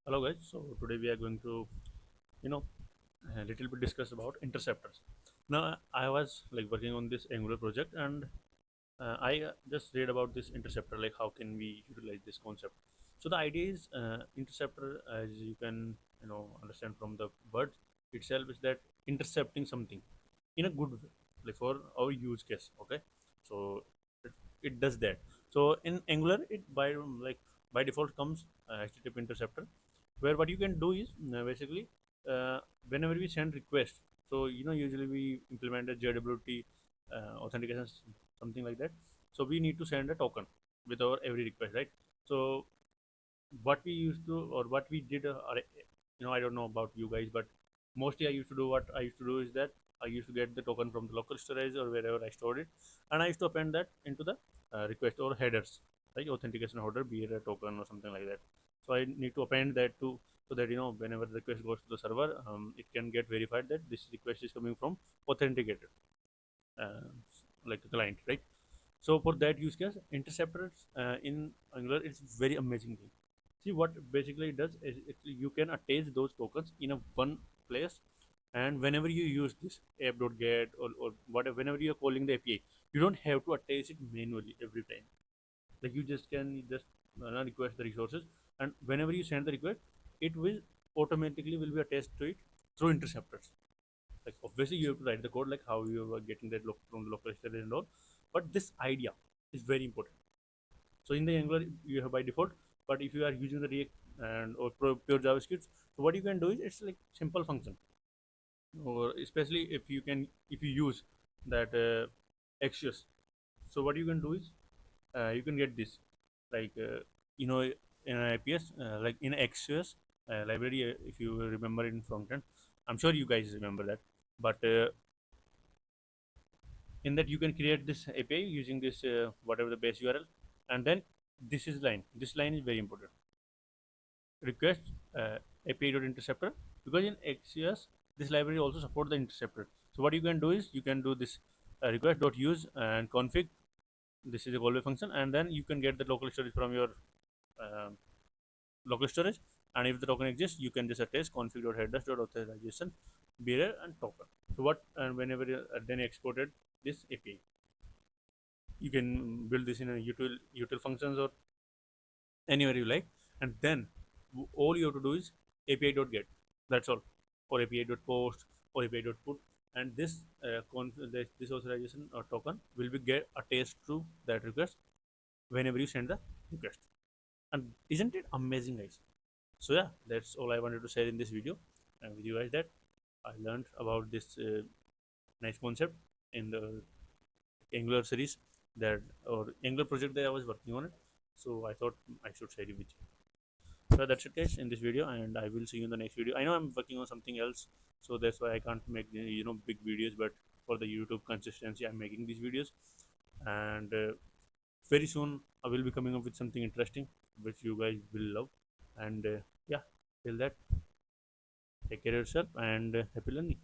Hello guys, so today we are going to you know a little bit discuss about interceptors. Now I was like working on this Angular project, and I just read about this interceptor, like how can we utilize this concept. So the idea is interceptor, as you can understand from the word itself, is that intercepting something in a good way, like for our use case. Okay, so it, it does that. So in Angular, it by default comes HTTP interceptor, where what you can do is basically uh, whenever we send request. So usually we implement a JWT authentication, something like that. So we need to send a token with our every request, right? So what we used to, or what we did, I don't know about you guys, but mostly I used to do is that I used to get the token from the local storage or wherever I stored it, and I used to append that into the request or headers, like authentication header, be it a token or something like that. So I need to append that to, so that whenever the request goes to the server, it can get verified that this request is coming from authenticated, uh, like a client, right? So for that use case, interceptors in Angular, it's very amazing thing. See what basically it does is you can attach those tokens in a one place, and whenever you use this app.get or whatever, whenever you are calling the API, you don't have to attach it manually every time. Like you just can just request the resources, and whenever you send the request, it will automatically will be attached to it through interceptors. Like obviously you have to write the code, like how you are getting that from the local storage and all, but this idea is very important. So in the Angular you have by default, but if you are using the React and or pure JavaScript, so what you can do is it's like simple function, or especially if you use that Axios. So what you can do is you can get this, like in an IPS, like in Axios library, if you remember in front end. I'm sure you guys remember that, but in that you can create this API using this whatever the base URL, and then this is line. This line is very important. Request API.interceptor, because in XCS this library also support the interceptor. So what you can do is you can do this request.use and config. This is a callback function, and then you can get the local storage from your um local storage. And if the token exists, you can just attach config.headers.authorization bearer and token. So what, and whenever then exported this API, you can build this in a util functions or anywhere you like, and then all you have to do is api.get. That's all. Or api.post or api.put, and this authorization or token will be get attached to that request whenever you send the request. And isn't it amazing, guys? So yeah, that's all I wanted to share in this video and with you guys, that I learned about this nice concept in the Angular series, that or Angular project that I was working on it. So I thought I should share it with you. So that's it, guys, in this video, and I will see you in the next video. I know I'm working on something else, so that's why I can't make big videos, but for the YouTube consistency, I'm making these videos, and very soon I will be coming up with something interesting which you guys will love. And yeah, till that, take care of yourself and happy learning.